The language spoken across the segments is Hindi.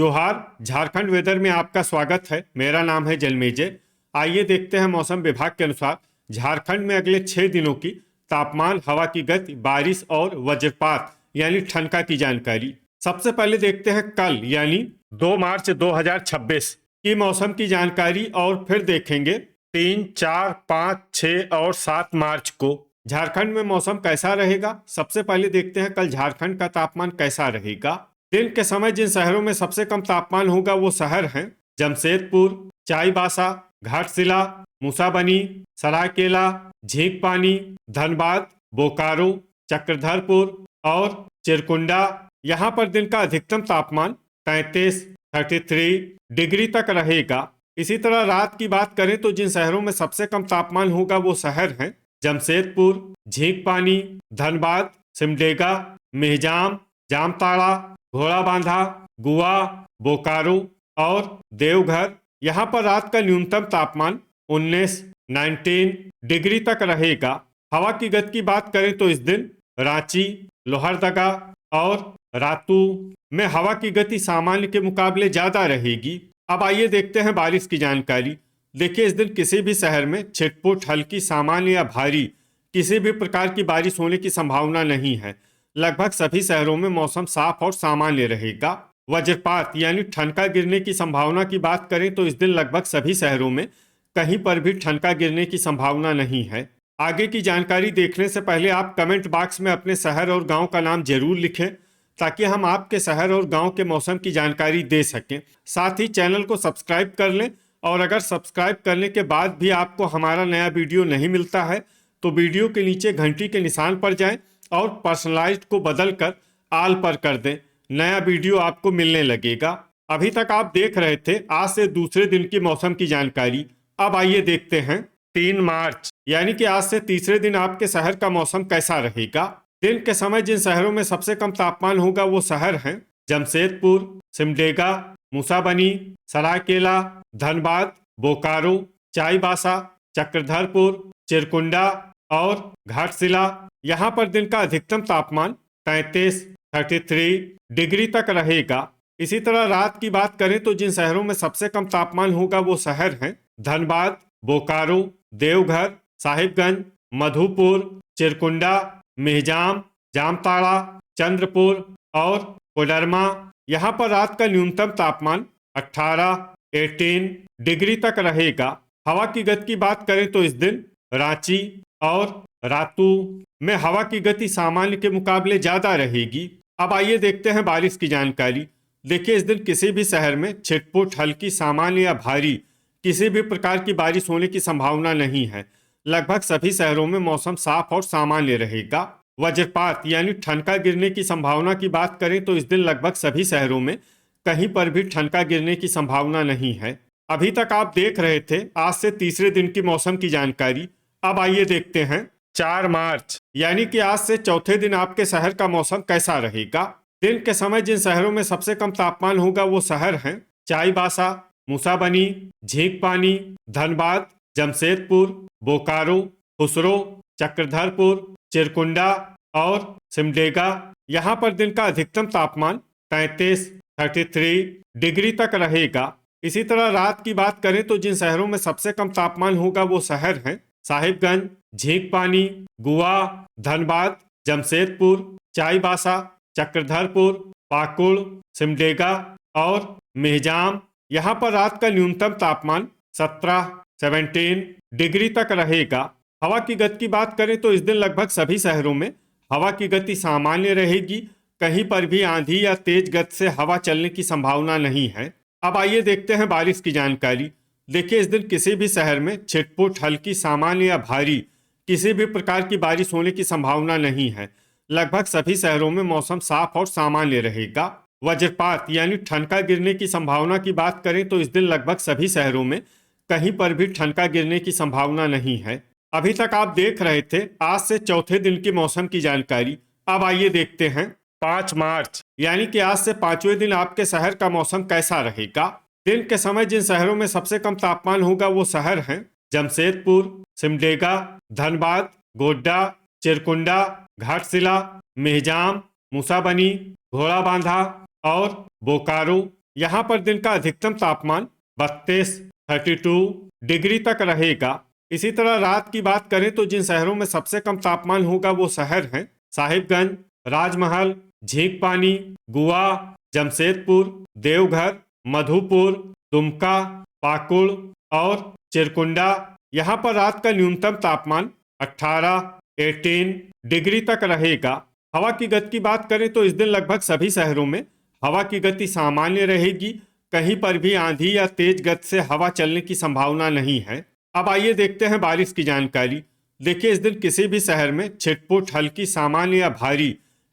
जोहार। झारखंड वेदर में आपका स्वागत है। मेरा नाम है जलमेजय। आइए देखते हैं मौसम विभाग के अनुसार झारखंड में अगले 6 दिनों की तापमान, हवा की गति, बारिश और वज्रपात यानी ठनका की जानकारी। सबसे पहले देखते हैं कल यानी 2 मार्च 2026 की मौसम की जानकारी और फिर देखेंगे 3, 4, 5, 6 और 7 मार्च को झारखंड में मौसम कैसा रहेगा। सबसे पहले देखते हैं कल झारखंड का तापमान कैसा रहेगा। दिन के समय जिन शहरों में सबसे कम तापमान होगा वो शहर हैं जमशेदपुर, चाईबासा, घाटशिला, मूसाबनी, सरायकेला, झींकपानी, धनबाद, बोकारो, चक्रधरपुर और चिरकुंडा। यहाँ पर दिन का अधिकतम तापमान 33 डिग्री तक रहेगा। इसी तरह रात की बात करें तो जिन शहरों में सबसे कम तापमान होगा वो शहर हैं जमशेदपुर, झींकपानी, धनबाद, सिमडेगा, मेहजाम, जामताड़ा, घोड़ाबांधा, गुआ, बोकारो और देवघर। यहाँ पर रात का न्यूनतम तापमान 19 डिग्री तक रहेगा। हवा की गति की बात करें तो इस दिन रांची, लोहरदगा और रातू में हवा की गति सामान्य के मुकाबले ज्यादा रहेगी। अब आइए देखते हैं बारिश की जानकारी। देखिए, इस दिन किसी भी शहर में छिटपुट, हल्की, सामान्य या भारी किसी भी प्रकार की बारिश होने की संभावना नहीं है। लगभग सभी शहरों में मौसम साफ और सामान्य रहेगा। वज्रपात यानी ठनका गिरने की संभावना की बात करें तो इस दिन लगभग सभी शहरों में कहीं पर भी ठनका गिरने की संभावना नहीं है। आगे की जानकारी देखने से पहले आप कमेंट बॉक्स में अपने शहर और गांव का नाम जरूर लिखें ताकि हम आपके शहर और गांव के मौसम की जानकारी दे सकें। साथ ही चैनल को सब्सक्राइब कर लें और अगर सब्सक्राइब करने के बाद भी आपको हमारा नया वीडियो नहीं मिलता है तो वीडियो के नीचे घंटी के निशान पर जाएं और पर्सनलाइज्ड को बदलकर आल पर कर दें। नया वीडियो आपको मिलने लगेगा। अभी तक आप देख रहे थे आज से दूसरे दिन की मौसम की जानकारी। अब आइए देखते हैं 3 मार्च यानी कि आज से तीसरे दिन आपके शहर का मौसम कैसा रहेगा। दिन के समय जिन शहरों में सबसे कम तापमान होगा वो शहर हैं जमशेदपुर, सिमडेगा, मूसाबनी, सरायकेला, धनबाद, बोकारो, चाईबासा, चक्रधरपुर, चिरकुंडा और घाटशिला। यहाँ पर दिन का अधिकतम तापमान 33 डिग्री तक रहेगा। इसी तरह रात की बात करें तो जिन शहरों में सबसे कम तापमान होगा वो शहर हैं धनबाद, बोकारो, देवघर, साहिबगंज, मधुपुर, चिरकुंडा, मेहजाम, जामताड़ा, चंद्रपुर और कोडरमा। यहाँ पर रात का न्यूनतम तापमान 18 डिग्री तक रहेगा। हवा की गति की बात करें तो इस दिन रांची और रातू में हवा की गति सामान्य के मुकाबले ज्यादा रहेगी। अब आइए देखते हैं बारिश की जानकारी। देखिए, इस दिन किसी भी शहर में छिटपुट, हल्की, सामान्य या भारी किसी भी प्रकार की बारिश होने की संभावना नहीं है। लगभग सभी शहरों में मौसम साफ और सामान्य रहेगा। वज्रपात यानी ठनका गिरने की संभावना की बात करें तो इस दिन लगभग सभी शहरों में कहीं पर भी ठनका गिरने की संभावना नहीं है। अभी तक आप देख रहे थे आज से तीसरे दिन की मौसम की जानकारी। अब आइए देखते हैं 4 मार्च यानी कि आज से चौथे दिन आपके शहर का मौसम कैसा रहेगा। दिन के समय जिन शहरों में सबसे कम तापमान होगा वो शहर हैं चाईबासा, मूसाबनी, झींकपानी, धनबाद, जमशेदपुर, बोकारो, खुसरो, चक्रधरपुर, चिरकुंडा और सिमडेगा। यहाँ पर दिन का अधिकतम तापमान 33 डिग्री तक रहेगा। इसी तरह रात की बात करें तो जिन शहरों में सबसे कम तापमान होगा वो शहर हैं साहिबगंज, झींकपानी, गुआ, धनबाद, जमशेदपुर, चाईबासा, चक्रधरपुर, पाकुड़, सिमडेगा और मेहजाम। यहाँ पर रात का न्यूनतम तापमान 17 डिग्री तक रहेगा। हवा की गति की बात करें तो इस दिन लगभग सभी शहरों में हवा की गति सामान्य रहेगी। कहीं पर भी आंधी या तेज गति से हवा चलने की संभावना नहीं है। अब आइए देखते हैं बारिश की जानकारी। देखिए, इस दिन किसी भी शहर में छिटपुट, हल्की, सामान्य या भारी किसी भी प्रकार की बारिश होने की संभावना नहीं है। लगभग सभी शहरों में मौसम साफ और सामान्य रहेगा। वज्रपात यानी ठनका गिरने की संभावना की बात करें तो इस दिन लगभग सभी शहरों में कहीं पर भी ठनका गिरने की संभावना नहीं है। अभी तक आप देख रहे थे आज से चौथे दिन की मौसम की जानकारी। अब आइए देखते हैं 5 मार्च यानी कि आज से पांचवें दिन आपके शहर का मौसम कैसा रहेगा। दिन के समय जिन शहरों में सबसे कम तापमान होगा वो शहर हैं जमशेदपुर, सिमडेगा, धनबाद, गोड्डा, चिरकुंडा, घाटशिला, मेहजाम, मूसाबनी, घोड़ाबांधा और बोकारो, यहाँ पर दिन का अधिकतम तापमान 32 डिग्री तक रहेगा। इसी तरह रात की बात करें तो जिन शहरों में सबसे कम तापमान होगा वो शहर हैं साहिबगंज, राजमहल, झींकपानी, गुआ, जमशेदपुर, देवघर, मधुपुर, दुमका, पाकुड़ और चिरकुंडा। यहाँ पर रात का न्यूनतम तापमान 18 डिग्री तक रहेगा। हवा की गति की बात करें तो इस दिन लगभग सभी शहरों में हवा की गति सामान्य रहेगी। कहीं पर भी आंधी या तेज गति से हवा चलने की संभावना नहीं है। अब आइए देखते हैं बारिश की जानकारी। देखिए, इस दिन किसी भी शहर में छिटपुट, हल्की, सामान्य या भारी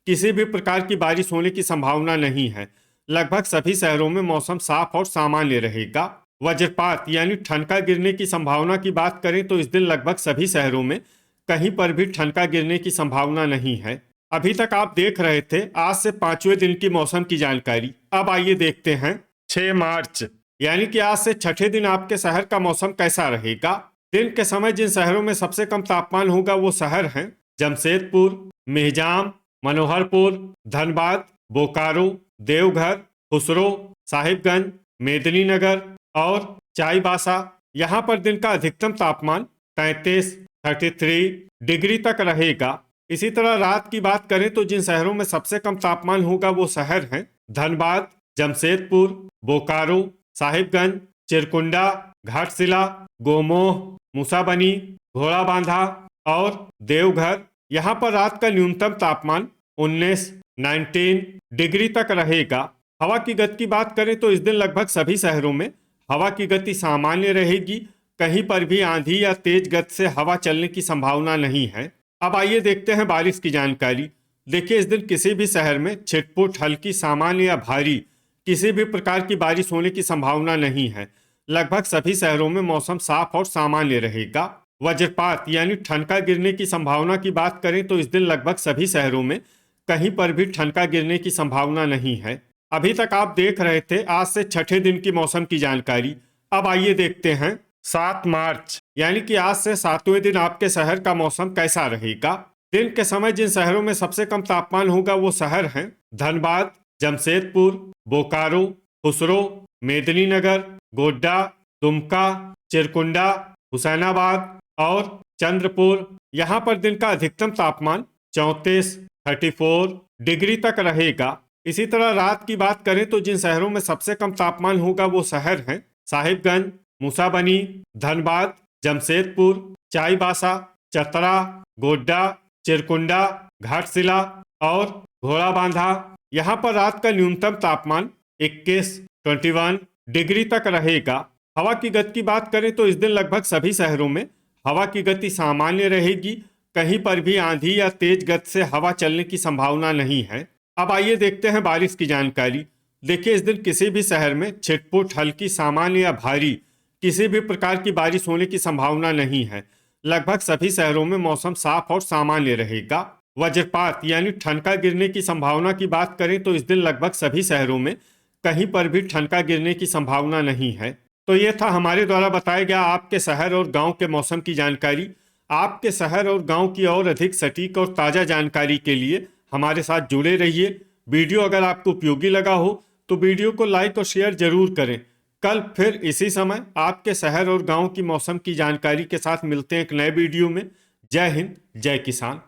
किसी भी प्रकार की बारिश होने की संभावना नहीं है। लगभग सभी शहरों में मौसम साफ और सामान्य रहेगा। वज्रपात यानी ठनका गिरने की संभावना की बात करें तो इस दिन लगभग सभी शहरों में कहीं पर भी ठनका गिरने की संभावना नहीं है। अभी तक आप देख रहे थे आज से 5वें दिन की मौसम की जानकारी। अब आइए देखते हैं 6 मार्च यानी कि आज से छठे दिन आपके शहर का मौसम कैसा रहेगा। दिन के समय जिन शहरों में सबसे कम तापमान होगा वो शहर हैं जमशेदपुर, मेहजाम, मनोहरपुर, धनबाद, बोकारो, देवघर, खुसरो, साहिबगंज, मेदिनीनगर और चाईबासा। यहाँ पर दिन का अधिकतम तापमान 33 डिग्री तक रहेगा। इसी तरह रात की बात करें तो जिन शहरों में सबसे कम तापमान होगा वो शहर हैं धनबाद, जमशेदपुर, बोकारो, साहिबगंज, चिरकुंडा, घाटशिला, गोमोह, मूसाबनी, घोड़ाबांधा और देवघर। यहाँ पर रात का न्यूनतम तापमान 19 डिग्री तक रहेगा। हवा की गति की बात करें तो इस दिन लगभग सभी शहरों में हवा की गति सामान्य रहेगी। कहीं पर भी आंधी या तेज गति से हवा चलने की संभावना नहीं है। अब आइए देखते हैं बारिश की जानकारी। देखिए, इस दिन किसी भी शहर में छिटपुट, हल्की, सामान्य या भारी किसी भी प्रकार की बारिश होने की संभावना नहीं है। लगभग सभी शहरों में मौसम साफ और सामान्य रहेगा। वज्रपात यानी ठनका गिरने की संभावना की बात करें तो इस दिन लगभग सभी शहरों में कहीं पर भी ठनका गिरने की संभावना नहीं है। अभी तक आप देख रहे थे आज से छठे दिन की मौसम की जानकारी। अब आइए देखते हैं 7 मार्च यानी कि आज से 7वें दिन आपके शहर का मौसम कैसा रहेगा। दिन के समय जिन शहरों में सबसे कम तापमान होगा वो शहर हैं धनबाद, जमशेदपुर, बोकारो, खुसरो, मेदिनीनगर, गोड्डा, दुमका, चिरकुंडा, हुसैनाबाद और चंद्रपुर। यहाँ पर दिन का अधिकतम तापमान 34 डिग्री तक रहेगा। इसी तरह रात की बात करें तो जिन शहरों में सबसे कम तापमान होगा वो शहर हैं साहिबगंज, मूसाबनी, धनबाद, जमशेदपुर, चाईबासा, चतरा, गोड्डा, चिरकुंडा, घाटशिला और घोड़ाबांधा। यहाँ पर रात का न्यूनतम तापमान 21 डिग्री तक रहेगा। हवा की गति की बात करें तो इस दिन लगभग सभी शहरों में हवा की गति सामान्य रहेगी। कहीं पर भी आंधी या तेज गति से हवा चलने की संभावना नहीं है। अब आइए देखते हैं बारिश की जानकारी। देखिए, इस दिन किसी भी शहर में छिटपुट, हल्की, सामान्य या भारी किसी भी प्रकार की बारिश होने की संभावना नहीं है। लगभग सभी शहरों में मौसम साफ और सामान्य रहेगा। वज्रपात यानी ठनका गिरने की संभावना की बात करें तो इस दिन लगभग सभी शहरों में कहीं पर भी ठनका गिरने की संभावना नहीं है। तो ये था हमारे द्वारा बताया गया आपके शहर और गांव के मौसम की जानकारी। आपके शहर और गांव की और अधिक सटीक और ताज़ा जानकारी के लिए हमारे साथ जुड़े रहिए। वीडियो अगर आपको उपयोगी लगा हो तो वीडियो को लाइक और शेयर जरूर करें। कल फिर इसी समय आपके शहर और गांव की मौसम की जानकारी के साथ मिलते हैं एक नए वीडियो में। जय हिंद, जय किसान।